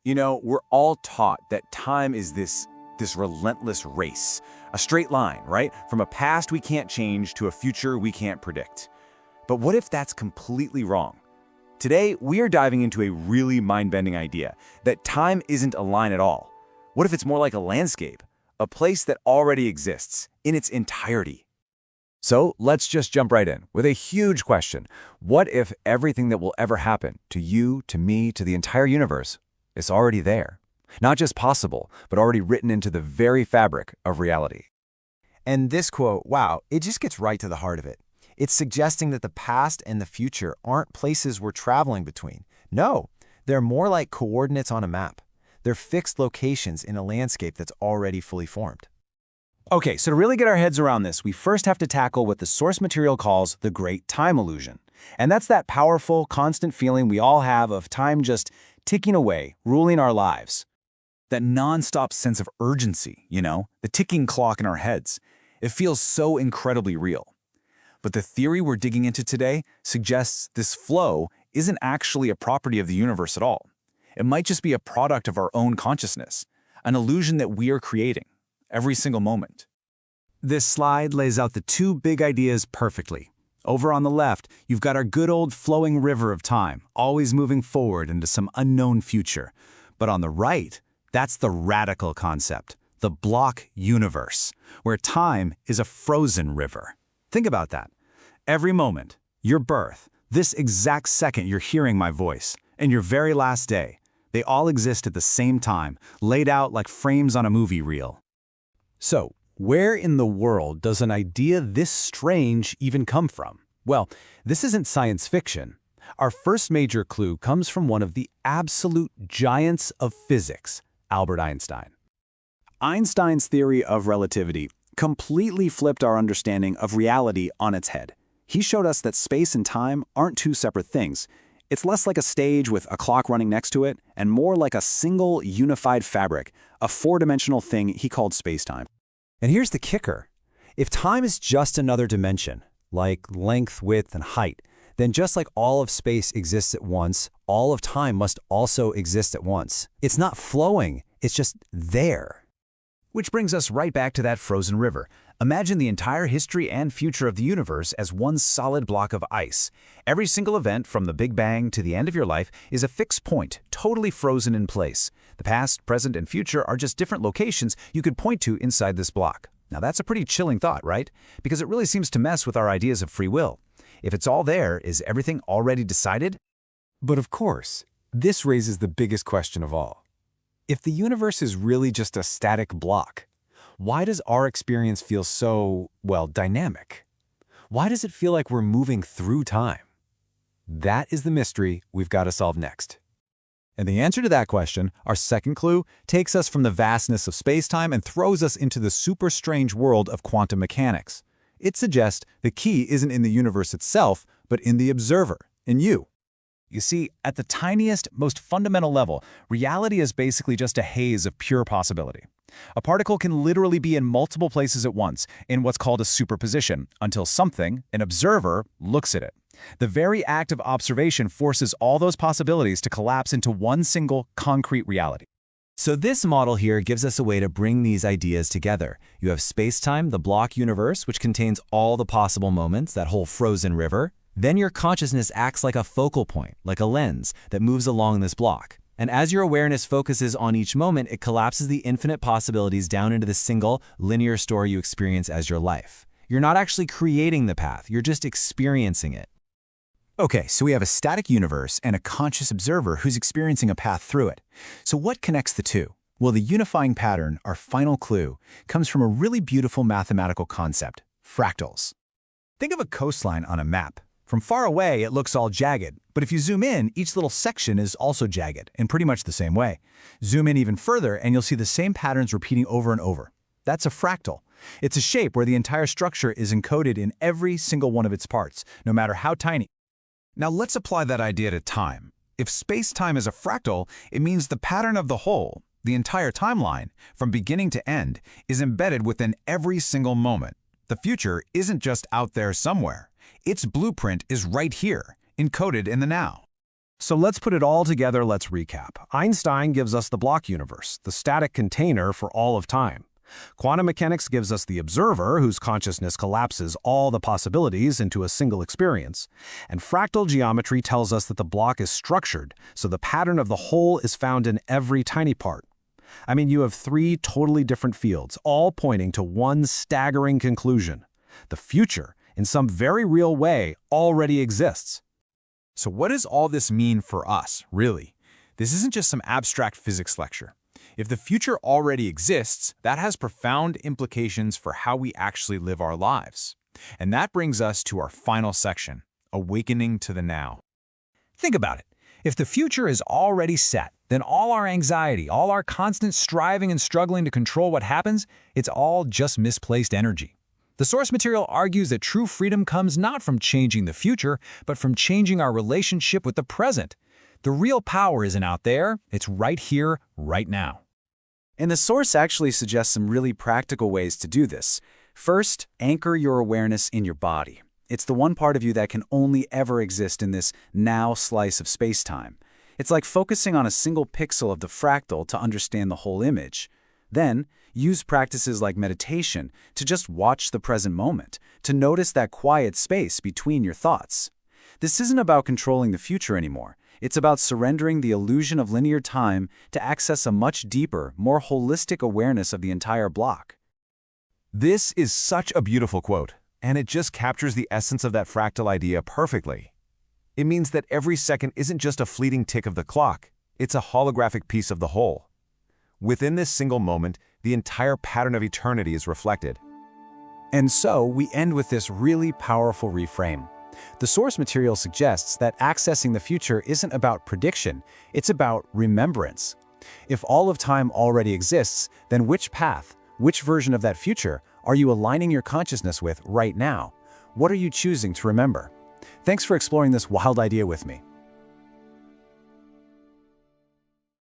We're all taught that time is this relentless race, a straight line, right? From a past we can't change to a future we can't predict. But what if that's completely wrong? Today, we are diving into a really mind-bending idea, that time isn't a line at all. What if it's more like a landscape, a place that already exists in its entirety? So let's just jump right in with a huge question. What if everything that will ever happen to you, to me, to the entire universe is already there? Not just possible, but already written into the very fabric of reality. And this quote, wow, it just gets right to the heart of it. It's suggesting that the past and the future aren't places we're traveling between. No, they're more like coordinates on a map. They're fixed locations in a landscape that's already fully formed. Okay, so to really get our heads around this, we first have to tackle what the source material calls the great time illusion. And that's that powerful, constant feeling we all have of time just ticking away, ruling our lives. That non-stop sense of urgency, the ticking clock in our heads. It feels so incredibly real. But the theory we're digging into today suggests this flow isn't actually a property of the universe at all. It might just be a product of our own consciousness, an illusion that we are creating every single moment. This slide lays out the two big ideas perfectly. Over on the left, you've got our good old flowing river of time, always moving forward into some unknown future. But on the right, that's the radical concept, the block universe, where time is a frozen river. Think about that. Every moment, your birth, this exact second you're hearing my voice, and your very last day, they all exist at the same time, laid out like frames on a movie reel. So, where in the world does an idea this strange even come from? Well, this isn't science fiction. Our first major clue comes from one of the absolute giants of physics, Albert Einstein. Einstein's theory of relativity completely flipped our understanding of reality on its head. He showed us that space and time aren't two separate things. It's less like a stage with a clock running next to it, and more like a single unified fabric, a four-dimensional thing he called space-time. And here's the kicker. If time is just another dimension, like length, width, and height, then just like all of space exists at once, all of time must also exist at once. It's not flowing, it's just there. Which brings us right back to that frozen river. Imagine the entire history and future of the universe as one solid block of ice. Every single event, from the Big Bang to the end of your life, is a fixed point, totally frozen in place. The past, present, and future are just different locations you could point to inside this block. Now that's a pretty chilling thought, right? Because it really seems to mess with our ideas of free will. If it's all there, is everything already decided? But of course, this raises the biggest question of all. If the universe is really just a static block, why does our experience feel so, dynamic? Why does it feel like we're moving through time? That is the mystery we've got to solve next. And the answer to that question, our second clue, takes us from the vastness of space-time and throws us into the super strange world of quantum mechanics. It suggests the key isn't in the universe itself, but in the observer, in you. You see, at the tiniest, most fundamental level, reality is basically just a haze of pure possibility. A particle can literally be in multiple places at once, in what's called a superposition, until something, an observer, looks at it. The very act of observation forces all those possibilities to collapse into one single, concrete reality. So this model here gives us a way to bring these ideas together. You have space-time, the block universe, which contains all the possible moments, that whole frozen river. Then your consciousness acts like a focal point, like a lens, that moves along this block. And as your awareness focuses on each moment, it collapses the infinite possibilities down into the single, linear story you experience as your life. You're not actually creating the path, you're just experiencing it. Okay, so we have a static universe and a conscious observer who's experiencing a path through it. So what connects the two? Well, the unifying pattern, our final clue, comes from a really beautiful mathematical concept, fractals. Think of a coastline on a map. From far away, it looks all jagged, but if you zoom in, each little section is also jagged, in pretty much the same way. Zoom in even further, and you'll see the same patterns repeating over and over. That's a fractal. It's a shape where the entire structure is encoded in every single one of its parts, no matter how tiny. Now let's apply that idea to time. If space-time is a fractal, it means the pattern of the whole, the entire timeline, from beginning to end, is embedded within every single moment. The future isn't just out there somewhere. Its blueprint is right here, encoded in the now. So let's put it all together, let's recap. Einstein gives us the block universe, the static container for all of time. Quantum mechanics gives us the observer, whose consciousness collapses all the possibilities into a single experience. And fractal geometry tells us that the block is structured, so the pattern of the whole is found in every tiny part. I mean, you have three totally different fields, all pointing to one staggering conclusion. The future, in some very real way, already exists. So what does all this mean for us, really? This isn't just some abstract physics lecture. If the future already exists, that has profound implications for how we actually live our lives. And that brings us to our final section, awakening to the now. Think about it. If the future is already set, then all our anxiety, all our constant striving and struggling to control what happens, it's all just misplaced energy. The source material argues that true freedom comes not from changing the future, but from changing our relationship with the present. The real power isn't out there, it's right here, right now. And the source actually suggests some really practical ways to do this. First, anchor your awareness in your body. It's the one part of you that can only ever exist in this now slice of space-time. It's like focusing on a single pixel of the fractal to understand the whole image. Then, use practices like meditation to just watch the present moment, to notice that quiet space between your thoughts. This isn't about controlling the future anymore. It's about surrendering the illusion of linear time to access a much deeper, more holistic awareness of the entire block. This is such a beautiful quote, and it just captures the essence of that fractal idea perfectly. It means that every second isn't just a fleeting tick of the clock, it's a holographic piece of the whole. Within this single moment, the entire pattern of eternity is reflected. And so, we end with this really powerful reframe. The source material suggests that accessing the future isn't about prediction, it's about remembrance. If all of time already exists, then which path, which version of that future are you aligning your consciousness with right now? What are you choosing to remember? Thanks for exploring this wild idea with me.